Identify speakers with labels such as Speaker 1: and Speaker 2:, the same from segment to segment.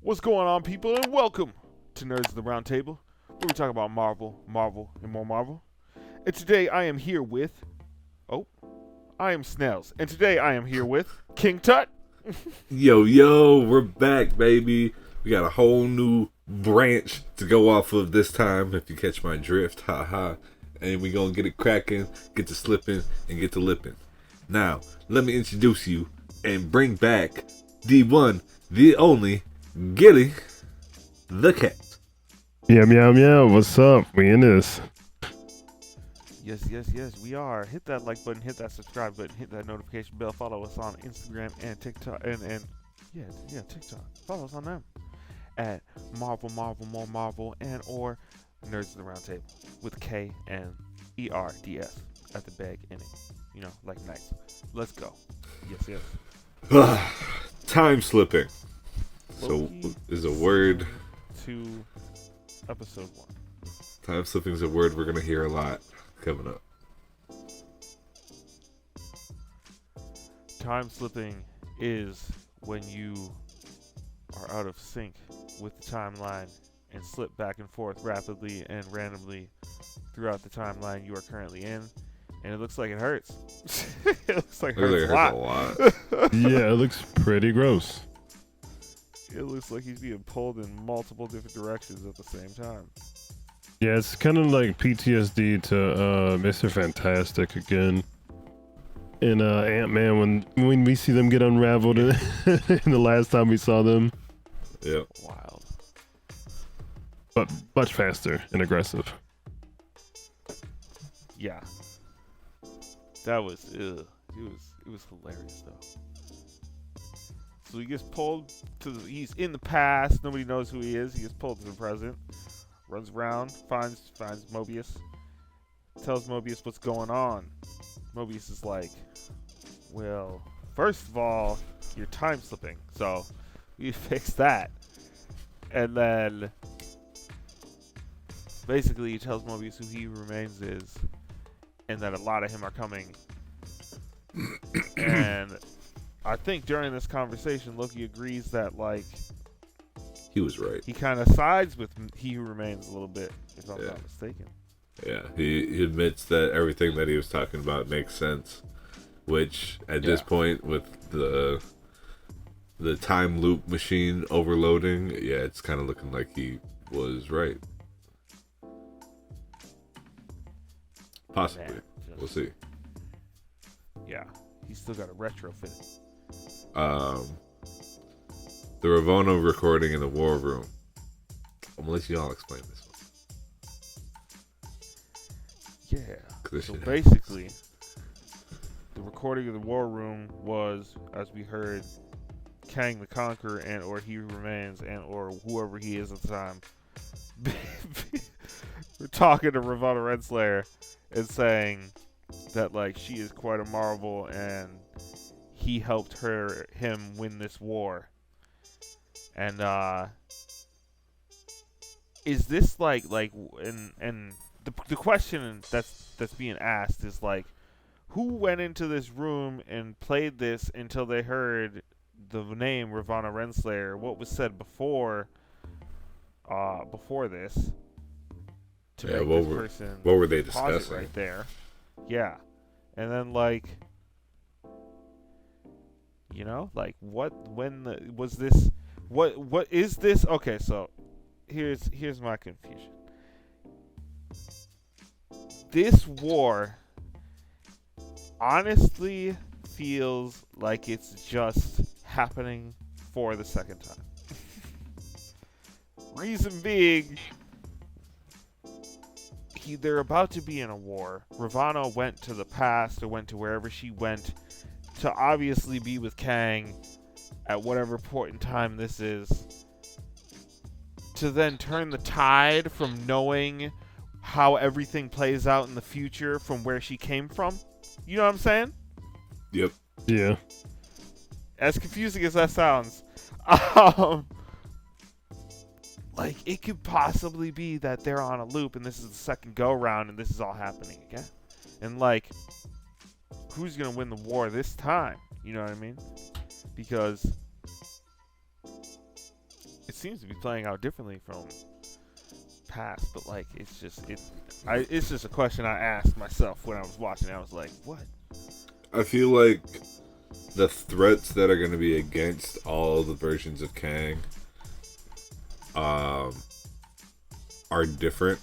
Speaker 1: What's going on, people, and welcome to Nerds of the Round Table, where we talk about Marvel, and more Marvel. And today I am here with... I am Snalez. And today I am here with King Tut.
Speaker 2: Yo, we're back, baby. We got a whole new branch to go off of this time, if you catch my drift. Haha. And we gonna get it cracking, get to slipping, and get to lipping. Now, let me introduce you and bring back the one, the only, Gilly the cat.
Speaker 3: Meow. What's up? We in this.
Speaker 1: Yes, we are. Hit that like button, hit that subscribe button, hit that notification bell. Follow us on Instagram and TikTok, and TikTok. Follow us on them at Marvel, more Marvel, and or Nerds of the Round Table with K and ERDS at the beginning. You know, like nice. Let's go. Yes.
Speaker 2: Time slipping.
Speaker 1: Loki
Speaker 2: So is a word.
Speaker 1: To episode 1.
Speaker 2: Time slipping is a word we're gonna hear a lot coming up.
Speaker 1: Time slipping is when you are out of sync with the timeline and slip back and forth rapidly and randomly throughout the timeline you are currently in, and it looks like it hurts. It looks like it hurts a lot.
Speaker 3: Yeah, it looks pretty gross.
Speaker 1: It looks like he's being pulled in multiple different directions at the same time.
Speaker 3: Yeah, it's kind of like PTSD to Mr. Fantastic again. And Ant-Man, when we see them get unraveled in the last time we saw them.
Speaker 2: Yep.
Speaker 1: Wild.
Speaker 3: But much faster and aggressive.
Speaker 1: Yeah. That was, It was hilarious, though. So he gets pulled he's in the past. Nobody knows who he is. He gets pulled to the present. Runs around, finds Mobius. Tells Mobius what's going on. Mobius is like, well, first of all, you're time slipping. So we fix that. And then basically he tells Mobius who he remains is, and that a lot of him are coming. And I think during this conversation, Loki agrees that, like,
Speaker 2: He was right.
Speaker 1: he kind of sides with He Who Remains a little bit, if I'm not mistaken.
Speaker 2: Yeah, he admits that everything that he was talking about makes sense, which at this point with the time loop machine overloading, it's kind of looking like he was right. Possibly. We'll see.
Speaker 1: Yeah, he's still got to retrofit it.
Speaker 2: The Ravonna recording in the war room. I'm gonna let you all explain this one.
Speaker 1: Yeah. So basically, the recording of the war room was, as we heard, Kang the Conqueror and or He Who Remains and or whoever he is at the time. We're talking to Ravonna Renslayer and saying that, like, she is quite a marvel and he helped him win this war. And is this like and the question that's being asked is, like, who went into this room and played this until they heard the name Ravonna Renslayer? What was said before this to make this person?
Speaker 2: What were they discussing
Speaker 1: right there? Yeah, and then, like, you know, like, what is this? Okay, so here's my confusion. This war honestly feels like it's just happening for the second time. Reason being, they're about to be in a war. Ravonna went to the past, or went to wherever she went, to obviously be with Kang at whatever point in time this is, to then turn the tide from knowing how everything plays out in the future from where she came from. You know what I'm saying?
Speaker 2: Yep.
Speaker 3: Yeah.
Speaker 1: As confusing as that sounds, like, it could possibly be that they're on a loop and this is the second go round and this is all happening again. And, like, who's going to win the war this time? You know what I mean? Because seems to be playing out differently from past, but like it's just a question I asked myself when I was watching it. I was like, what?
Speaker 2: I feel like the threats that are going to be against all the versions of Kang are different,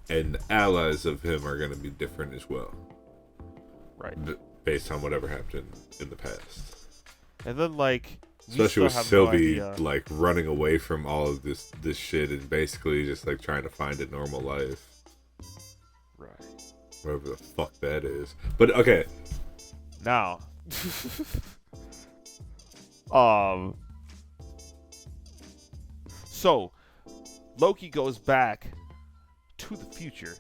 Speaker 2: and the allies of him are going to be different as well.
Speaker 1: Right.
Speaker 2: Based on whatever happened in the past.
Speaker 1: And then like,
Speaker 2: especially with
Speaker 1: have
Speaker 2: Sylvie
Speaker 1: no
Speaker 2: like running away from all of this shit and basically just like trying to find a normal life.
Speaker 1: Right.
Speaker 2: Whatever the fuck that is. But okay.
Speaker 1: Now. So Loki goes back to the future.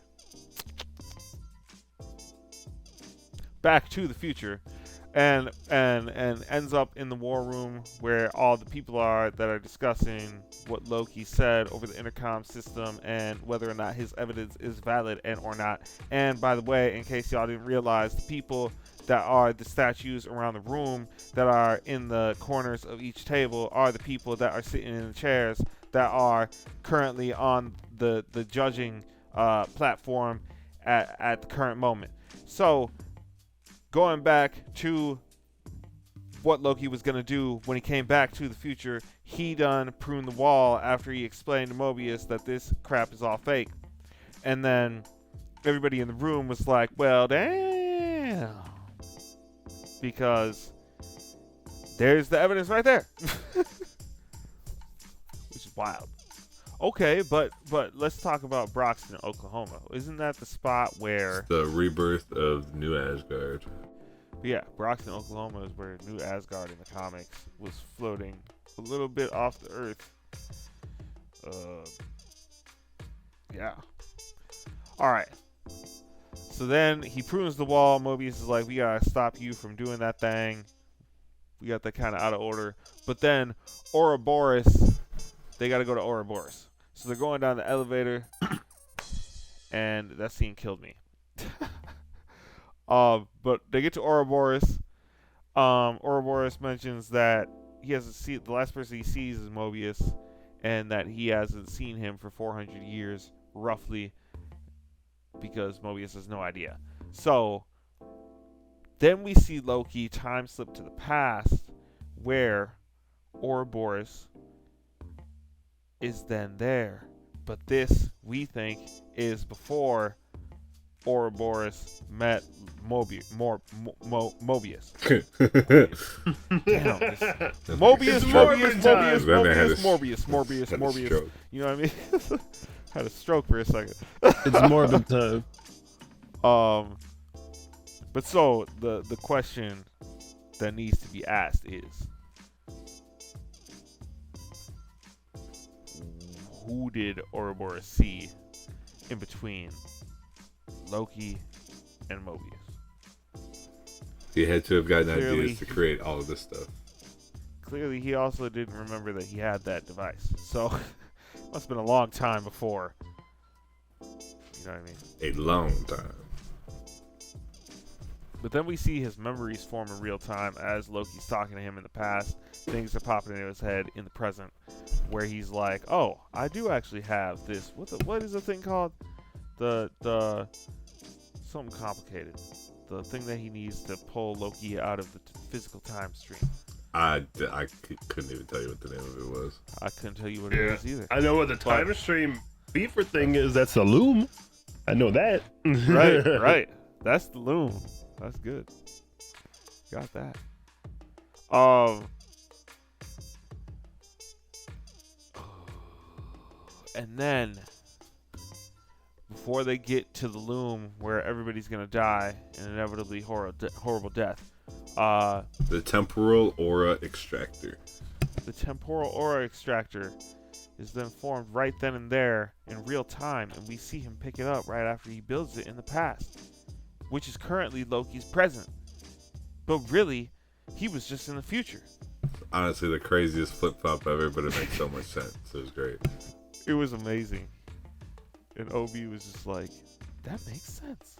Speaker 1: And ends up in the war room where all the people are that are discussing what Loki said over the intercom system and whether or not his evidence is valid and or not. And by the way, in case y'all didn't realize, the people that are the statues around the room that are in the corners of each table are the people that are sitting in the chairs that are currently on the judging platform at the current moment. So going back to what Loki was going to do when he came back to the future, he done pruned the wall after he explained to Mobius that this crap is all fake. And then everybody in the room was like, well, damn. Because there's the evidence right there. Which is wild. Okay, but let's talk about Broxton, Oklahoma. Isn't that the spot where...
Speaker 2: It's the rebirth of New Asgard.
Speaker 1: Yeah, Broxton, Oklahoma is where New Asgard in the comics was floating a little bit off the earth. Yeah. Alright. So then he prunes the wall. Mobius is like, we gotta stop you from doing that thing. We got that kind of out of order. But then Ouroboros, they gotta go to Ouroboros. So they're going down the elevator, and that scene killed me. But they get to Ouroboros. Ouroboros mentions that he hasn't seen, the last person he sees is Mobius, and that he hasn't seen him for 400 years, roughly, because Mobius has no idea. So then we see Loki time slip to the past, where Ouroboros is then there. But this, we think, is before Ouroboros met Mobius. Morbius. You know what I mean? Had a stroke for a second.
Speaker 3: It's morbid time.
Speaker 1: But so the question that needs to be asked is, who did Ouroboros see in between Loki and Mobius?
Speaker 2: He had to have gotten ideas to create all of this stuff.
Speaker 1: Clearly, he also didn't remember that he had that device. So, it must have been a long time before. You know what I mean?
Speaker 2: A long time.
Speaker 1: But then we see his memories form in real time as Loki's talking to him in the past. Things are popping into his head in the present, where he's like, "Oh, I do actually have this. What is the thing called? The something complicated. The thing that he needs to pull Loki out of the physical time stream."
Speaker 2: I couldn't even tell you what the name of it was.
Speaker 1: I couldn't tell you what it was either.
Speaker 3: I know what the time stream beefer thing is. That's a loom. I know that.
Speaker 1: Right. That's the loom. That's good. Got that. And then before they get to the loom where everybody's gonna die an inevitably horrible death,
Speaker 2: the temporal aura extractor.
Speaker 1: The temporal aura extractor is then formed right then and there in real time, and we see him pick it up right after he builds it in the past, which is currently Loki's present. But really, he was just in the future.
Speaker 2: Honestly, the craziest flip-flop ever, but it makes so much sense. It was great.
Speaker 1: It was amazing. And Obi was just like, that makes sense.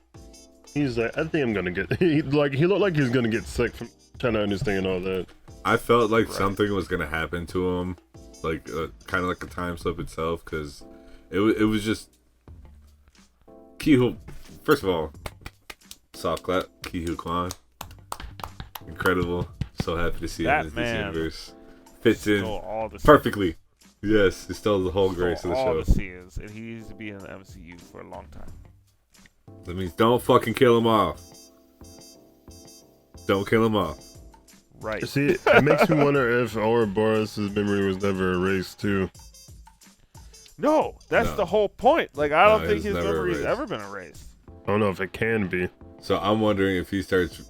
Speaker 3: He's like, I think I'm gonna get. He looked like he's gonna get sick from trying to understand all that.
Speaker 2: I felt like something was gonna happen to him like kind of like a time slip itself, because it was just Ki-Hu. First of all, soft clap, Ki-Hu Kwan, incredible. So happy to see him in this universe. Fits in perfectly. Yes, he stole the whole grace of the show.
Speaker 1: All the scenes, and he needs to be in the MCU for a long time.
Speaker 2: That means don't fucking kill him off. Don't kill him off.
Speaker 1: Right.
Speaker 3: See, it makes me wonder if Ouroboros' memory was never erased too.
Speaker 1: No, that's the whole point. Like, I don't think his memory's ever been erased.
Speaker 3: I don't know if it can be.
Speaker 2: So I'm wondering if he starts.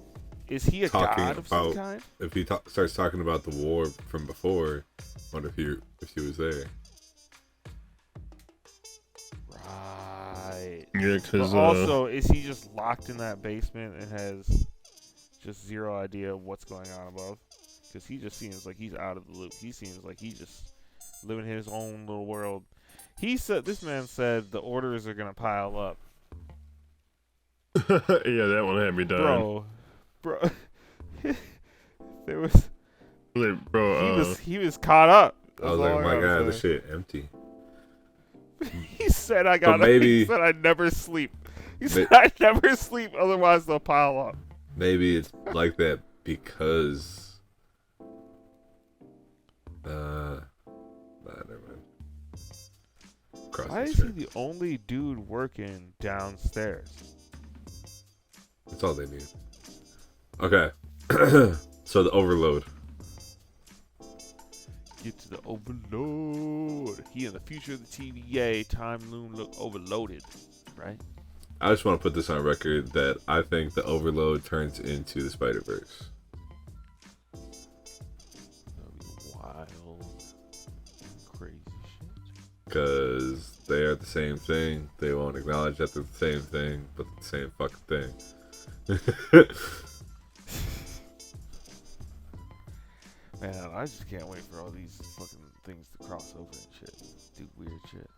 Speaker 1: Is he a god of some kind?
Speaker 2: If he starts talking about the war from before, I wonder if he was there.
Speaker 1: Right.
Speaker 3: Yeah, because
Speaker 1: also, is he just locked in that basement and has just zero idea of what's going on above? Because he just seems like he's out of the loop. He seems like he's just living his own little world. This man said the orders are gonna pile up.
Speaker 3: yeah, that one had me dying.
Speaker 1: Bro, there was.
Speaker 3: Bro,
Speaker 1: he was caught up.
Speaker 2: I was like, oh my god, this shit empty.
Speaker 1: He said, He said, I never sleep. He said, I never sleep, otherwise they'll pile up.
Speaker 2: Maybe it's like that because. Never mind.
Speaker 1: Why is he the only dude working downstairs?
Speaker 2: That's all they need. Okay. So the overload.
Speaker 1: Get to the overload. He in the future of the TVA. Time loom look overloaded. Right?
Speaker 2: I just want to put this on record that I think the overload turns into the Spider-Verse.
Speaker 1: That'd be wild. Crazy shit.
Speaker 2: Because they are the same thing. They won't acknowledge that they're the same thing, but the same fucking thing.
Speaker 1: Man, I just can't wait for all these fucking things to cross over and shit. Do weird shit.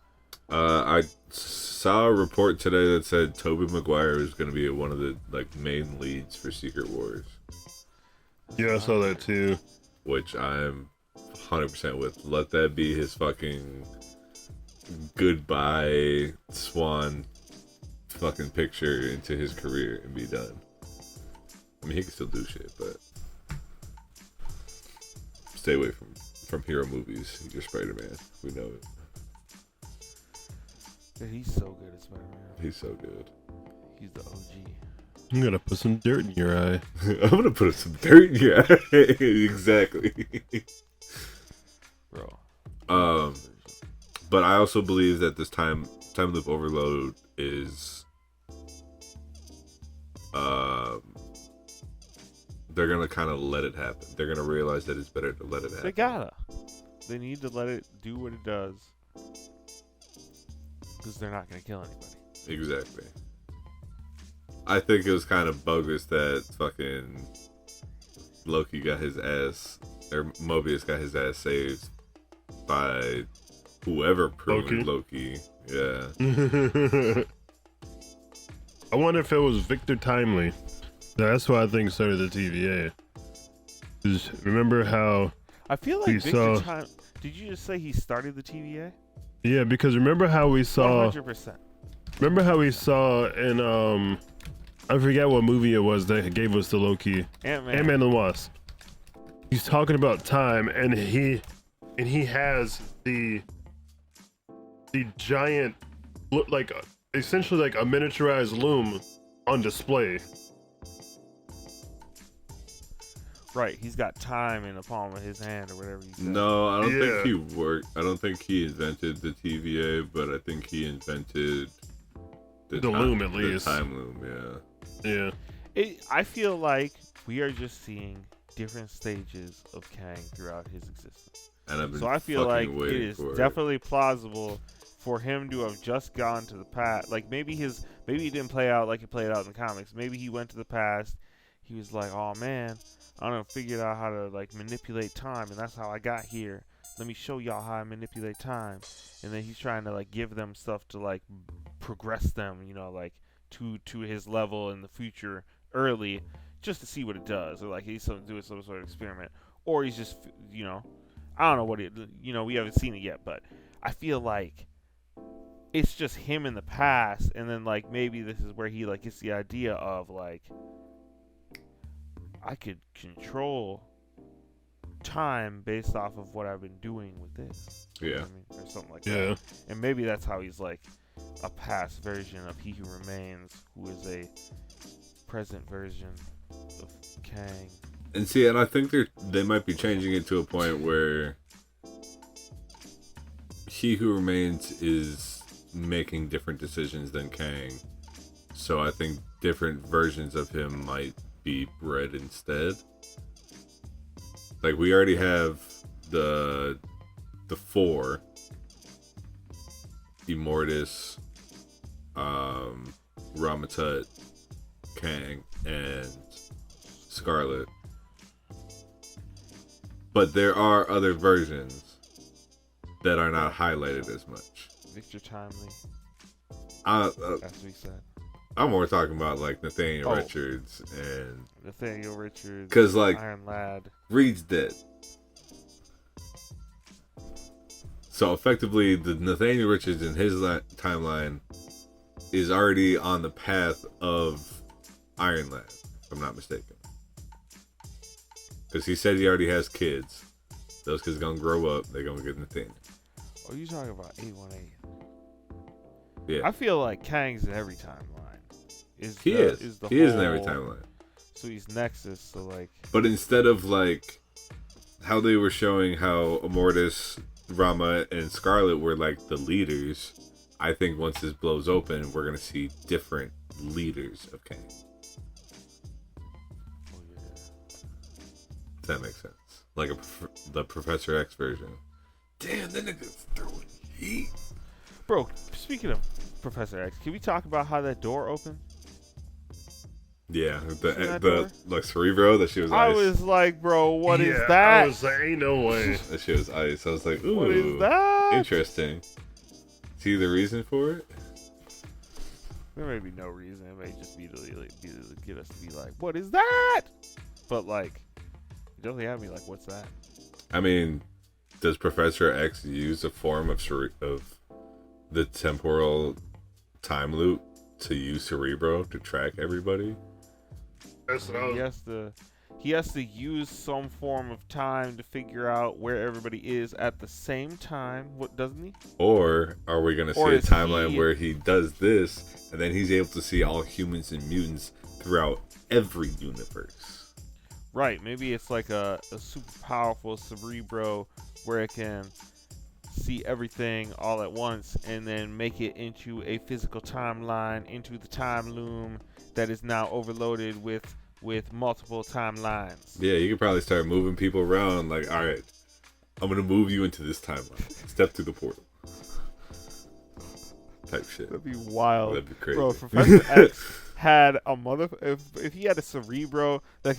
Speaker 2: I saw a report today that said Tobey Maguire is going to be one of the main leads for Secret Wars.
Speaker 3: Yeah, I saw that too.
Speaker 2: Which I'm 100% with. Let that be his fucking goodbye swan fucking picture into his career and be done. I mean, he can still do shit, but stay away from hero movies. You're Spider-Man. We know it.
Speaker 1: Yeah, he's so good at Spider-Man.
Speaker 2: He's so good.
Speaker 1: He's the OG.
Speaker 3: I'm gonna put some dirt in your eye.
Speaker 2: I'm gonna put some dirt in your eye. Exactly.
Speaker 1: Bro.
Speaker 2: But I also believe that this time loop overload is they're gonna kind of let it happen. They're gonna realize that it's better to let it happen.
Speaker 1: They need to let it do what it does. Because they're not gonna kill anybody.
Speaker 2: Exactly. I think it was kind of bogus that fucking Loki got his ass, or Mobius got his ass saved by whoever pruned Loki. Yeah.
Speaker 3: I wonder if it was Victor Timely. That's why I think started the TVA. Remember how
Speaker 1: I feel like Victor Timely. Did you just say he started the TVA?
Speaker 3: Yeah, because remember how we saw
Speaker 1: 100%.
Speaker 3: Remember how we saw in I forget what movie it was that gave us the Loki. Ant-Man and the Wasp. He's talking about time, and he has the giant, look like essentially like a miniaturized loom on display.
Speaker 1: Right, he's got time in the palm of his hand or whatever you said.
Speaker 2: No, I don't think he worked. I don't think he invented the TVA, but I think he invented the
Speaker 3: loom at least.
Speaker 2: The time loom,
Speaker 3: yeah.
Speaker 1: I feel like we are just seeing different stages of Kang throughout his existence.
Speaker 2: So
Speaker 1: I feel like it is definitely plausible for him to have just gone to the past. Like maybe he didn't play out like it played out in the comics. Maybe he went to the past. He was like, "Oh man, I don't know, figured out how to like manipulate time, and that's how I got here. Let me show y'all how I manipulate time." And then he's trying to like give them stuff to like progress them, like to his level in the future early, just to see what it does, or like he's doing some sort of experiment, or he's just, I don't know what we haven't seen it yet, but I feel like it's just him in the past, and then like maybe this is where he like gets the idea of like I could control time based off of what I've been doing with this.
Speaker 2: Yeah.
Speaker 1: You know what I mean? Or something like that. And maybe that's how he's like a past version of He Who Remains, who is a present version of Kang.
Speaker 2: And see, and I think they might be changing it to a point where He Who Remains is making different decisions than Kang. So I think different versions of him might be bred instead. Like we already have the four, Immortus, Ramatut, Kang, and Scarlet. But there are other versions that are not highlighted as much.
Speaker 1: Victor Timely,
Speaker 2: As
Speaker 1: we said.
Speaker 2: I'm more talking about like Nathaniel Richards and
Speaker 1: Nathaniel Richards.
Speaker 2: Because like
Speaker 1: Iron Lad.
Speaker 2: Reed's dead. So effectively, the Nathaniel Richards in his timeline is already on the path of Iron Lad, if I'm not mistaken. Because he said he already has kids. Those kids gonna grow up. They're gonna get Nathaniel.
Speaker 1: Oh, you talking about 818?
Speaker 2: Yeah.
Speaker 1: I feel like Kang's in every timeline.
Speaker 2: He is in every timeline.
Speaker 1: So he's Nexus. So like.
Speaker 2: But instead of like how they were showing how Immortus, Rama, and Scarlet were like the leaders, I think once this blows open, we're gonna see different leaders of Kang.
Speaker 1: Oh yeah.
Speaker 2: If that makes sense. Like the Professor X version. Damn, that nigga's throwing heat.
Speaker 1: Bro, speaking of Professor X, can we talk about how that door opened?
Speaker 2: Yeah, the like Cerebro, that shit was ice.
Speaker 1: I was like, bro, what is that?
Speaker 3: I was like, ain't no way.
Speaker 2: That shit was ice. I was like, ooh,
Speaker 1: what is that?
Speaker 2: Interesting. See the reason for it?
Speaker 1: There may be no reason. It may just be to get us to be like, what is that? But like, you definitely have me like, what's that?
Speaker 2: I mean, does Professor X use a form of the temporal time loop to use Cerebro to track everybody?
Speaker 3: That's what I was...
Speaker 1: He has to use some form of time to figure out where everybody is at the same time. What, doesn't he?
Speaker 2: Or are we gonna see a timeline where he does this and then he's able to see all humans and mutants throughout every universe?
Speaker 1: Right. Maybe it's like a super powerful Cerebro where it can see everything all at once and then make it into a physical timeline, into the time loom that is now overloaded with multiple timelines.
Speaker 2: Yeah, you could probably start moving people around. Like, all right, I'm gonna move you into this timeline. Step through the portal. Type shit.
Speaker 1: That'd be wild.
Speaker 2: That'd be crazy.
Speaker 1: Bro, Professor X had a if he had a Cerebro that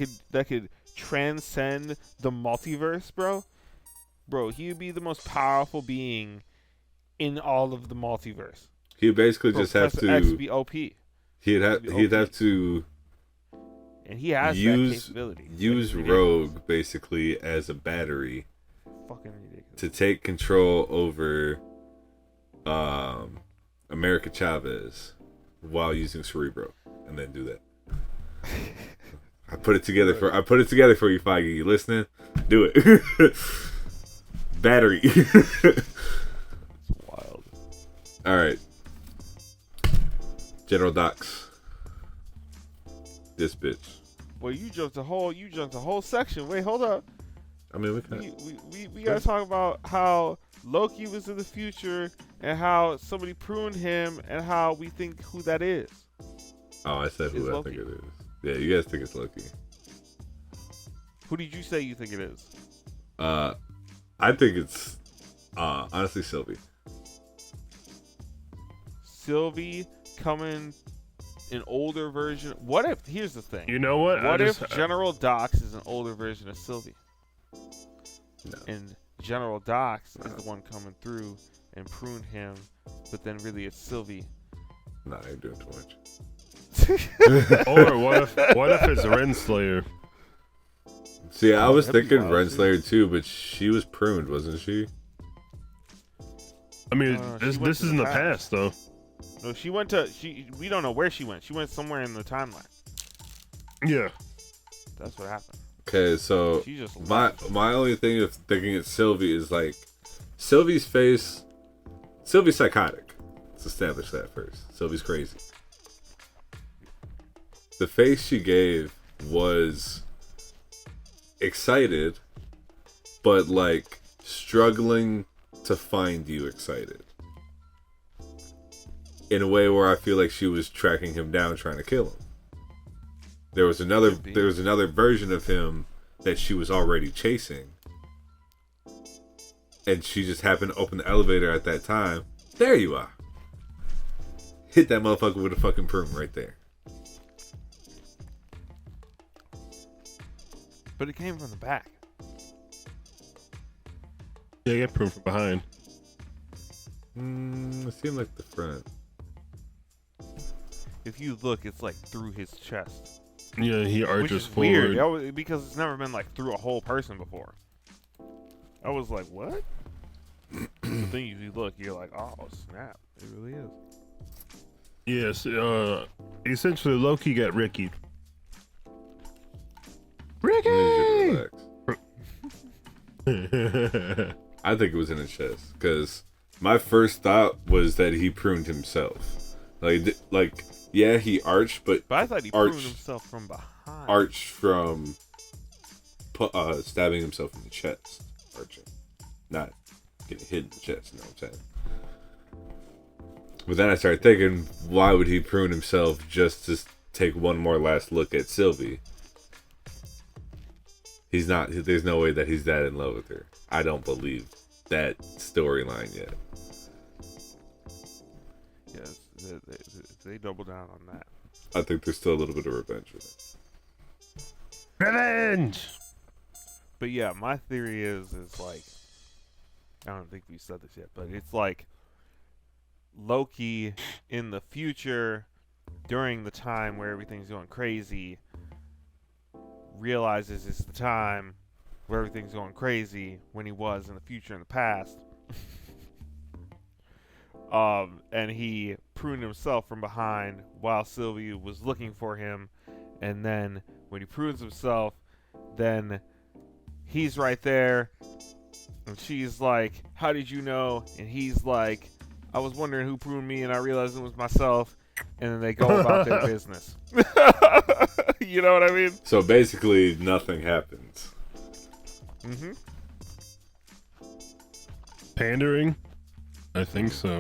Speaker 1: could transcend the multiverse, bro, he would be the most powerful being in all of the multiverse.
Speaker 2: He'd basically just have to
Speaker 1: X be OP.
Speaker 2: He'd have to
Speaker 1: and he has that capability.
Speaker 2: Use Rogue basically as a battery.
Speaker 1: Fucking ridiculous.
Speaker 2: To take control over America Chavez while using Cerebro, and then do that. I put it together for you, Feige. You listening? Do it. Battery.
Speaker 1: It's wild.
Speaker 2: All right. General Docs. This bitch.
Speaker 1: Well, you jumped a whole section. Wait, hold up.
Speaker 2: I mean,
Speaker 1: we gotta talk about how Loki was in the future and how somebody pruned him and how we think who that is.
Speaker 2: Oh, I said who I think it is. Yeah, you guys think it's Loki.
Speaker 1: Who did you say you think it is?
Speaker 2: I think it's honestly Sylvie.
Speaker 1: Sylvie coming an older version. What if? Here's the thing.
Speaker 3: You know what?
Speaker 1: What if General Docs is an older version of Sylvie?
Speaker 2: No.
Speaker 1: And General Docs is the one coming through and prune him, but then really it's Sylvie.
Speaker 2: Nah, you're doing too much.
Speaker 3: Or what if it's Renslayer?
Speaker 2: See, I was
Speaker 1: that'd be
Speaker 2: thinking
Speaker 1: wild,
Speaker 2: Renslayer too, but she was pruned, wasn't she?
Speaker 3: I mean,
Speaker 1: she went
Speaker 3: this
Speaker 1: to
Speaker 3: is
Speaker 1: the
Speaker 3: in the
Speaker 1: past.
Speaker 3: past, though.
Speaker 1: No, she went to. We don't know where she went. She went somewhere in the timeline.
Speaker 3: Yeah.
Speaker 1: That's what happened.
Speaker 2: Okay, so
Speaker 1: She just
Speaker 2: my only thing of thinking it's Sylvie is like Sylvie's face. Sylvie's psychotic. Let's establish that first. Sylvie's crazy. The face she gave was excited, but like struggling to find you excited. In a way where I feel like she was tracking him down, trying to kill him. There was another version of him that she was already chasing. And she just happened to open the elevator at that time. There you are. Hit that motherfucker with a fucking broom right there.
Speaker 1: But it came from the back.
Speaker 3: Yeah, I got proof from behind.
Speaker 2: It seemed like the front.
Speaker 1: If you look, it's like through his chest.
Speaker 3: Yeah, he
Speaker 1: Which
Speaker 3: arches
Speaker 1: is
Speaker 3: forward.
Speaker 1: weird. That was, because it's never been like through a whole person before. I was like, what? But then you look, you're like, oh snap! It really is.
Speaker 3: Yes, essentially Loki got Rickied.
Speaker 2: I need you to
Speaker 3: Ricky!
Speaker 2: relax. I think it was in his chest. Because my first thought was that he pruned himself. Like, yeah, he arched, but
Speaker 1: I thought he pruned himself from behind.
Speaker 2: arched from stabbing himself in the chest. Arching. Not getting hit in the chest, you know what I'm saying? But then I started thinking, why would he prune himself just to take one more last look at Sylvie? He's not, there's no way that he's that in love with her. I don't believe that storyline yet.
Speaker 1: Yes, they double down on that.
Speaker 2: I think there's still a little bit of revenge with it.
Speaker 3: Revenge!
Speaker 1: But yeah, my theory is like, I don't think we said this yet, but it's like Loki in the future, during the time where everything's going crazy, realizes it's the time where everything's going crazy when he was in the future and the past. And he pruned himself from behind while Sylvie was looking for him, and then when he prunes himself, then he's right there, and she's like, how did you know? And he's like, I was wondering who pruned me, and I realized it was myself. And then they go about their business. You know what I mean?
Speaker 2: So basically, nothing happens.
Speaker 1: Mm-hmm.
Speaker 3: Pandering? I think so.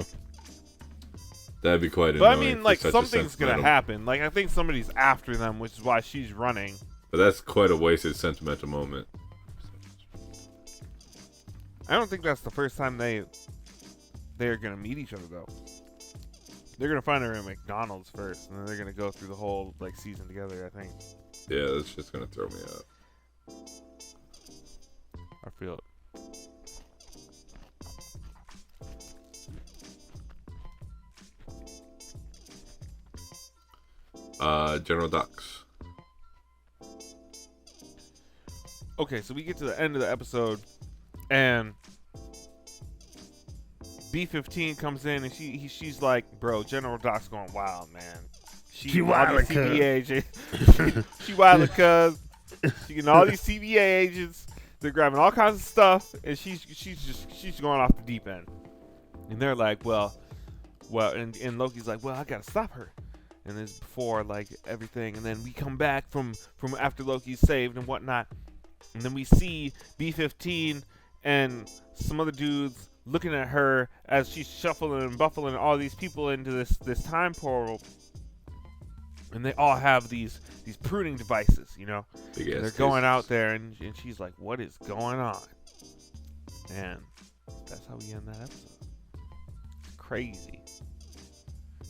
Speaker 2: That'd be quite
Speaker 1: But I
Speaker 2: annoying.
Speaker 1: mean, like,
Speaker 2: for such a
Speaker 1: something's gonna
Speaker 2: sentimental-
Speaker 1: happen. Like, I think somebody's after them, which is why she's running.
Speaker 2: But that's quite a wasted sentimental moment.
Speaker 1: I don't think that's the first time they're gonna meet each other, though. They're gonna find her at McDonald's first, and then they're gonna go through the whole like season together. I think.
Speaker 2: Yeah, that's just gonna throw me up.
Speaker 1: I feel it.
Speaker 2: General Docs.
Speaker 1: Okay, so we get to the end of the episode, and B-15 comes in, and she's like, "Bro, General Doc's going wild, man.
Speaker 3: She
Speaker 1: all
Speaker 3: wildin',
Speaker 1: these CBA agents. She wildin', cuz she getting all these CBA agents. They're grabbing all kinds of stuff, and she's going off the deep end. And they're like, well, and Loki's like, well, I gotta stop her. And this is before like everything, and then we come back from after Loki's saved and whatnot, and then we see B-15 and some other dudes looking at her as she's shuffling and buffling all these people into this time portal, and they all have these pruning devices, you know. They're going out there, and she's like, what is going on? And that's how we end that episode. It's crazy.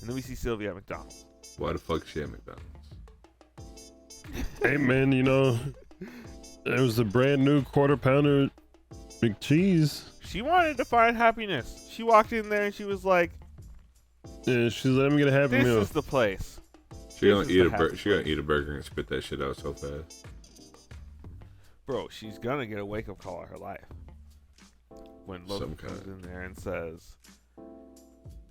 Speaker 1: And then we see Sylvia at McDonald's.
Speaker 2: Why the fuck is she at McDonald's?
Speaker 3: Hey man, you know, there was a brand new quarter pounder McCheese.
Speaker 1: She wanted to find happiness. She walked in there and she was like,
Speaker 3: Yeah, she's let me get a happy
Speaker 1: this
Speaker 3: meal.
Speaker 1: is the place.
Speaker 2: She
Speaker 1: This
Speaker 2: gonna
Speaker 1: is
Speaker 2: eat
Speaker 1: the happy
Speaker 2: she gonna eat a burger and spit that shit out so fast.
Speaker 1: Bro, she's gonna get a wake-up call in her life when Loki
Speaker 2: Some
Speaker 1: comes
Speaker 2: kind.
Speaker 1: in there and says,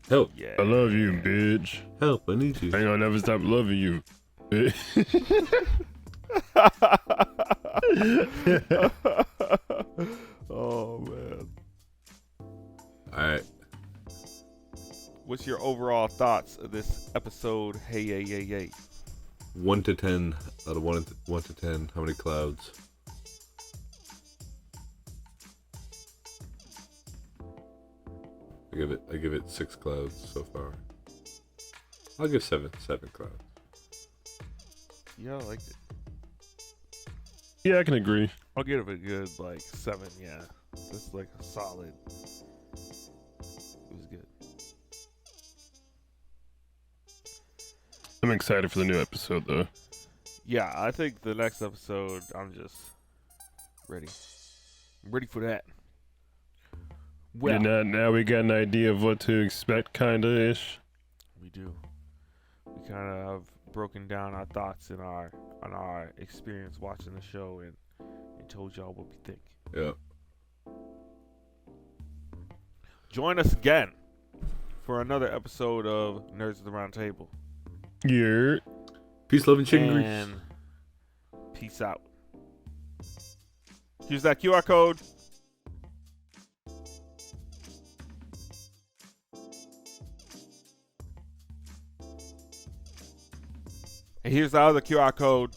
Speaker 2: Help.
Speaker 1: yeah.
Speaker 3: I love you, bitch.
Speaker 2: Help, I need you.
Speaker 3: I ain't gonna never stop loving you. bitch."
Speaker 1: Oh, man.
Speaker 2: Alright.
Speaker 1: What's your overall thoughts of this episode? Hey, yay, yay, yay.
Speaker 2: 1 to 10 out of 1 to 10. How many clouds? I give it 6 clouds so far. I'll give 7 clouds.
Speaker 1: Yeah, I liked it.
Speaker 3: Yeah, I can agree.
Speaker 1: I'll give it a good, like, 7, yeah. That's like a solid. It was good.
Speaker 3: I'm excited for the new episode, though.
Speaker 1: Yeah, I think the next episode, I'm just ready. I'm ready for that. Well,
Speaker 3: Now we got an idea of what to expect, kinda ish.
Speaker 1: we do. We kind of have broken down our thoughts and on our experience watching the show and told y'all what we think.
Speaker 2: Yeah.
Speaker 1: Join us again for another episode of Nerds at the Round Table.
Speaker 3: Yeah.
Speaker 2: Peace, love, and chicken grease.
Speaker 1: And peace out. Here's that QR code. And here's the other QR code.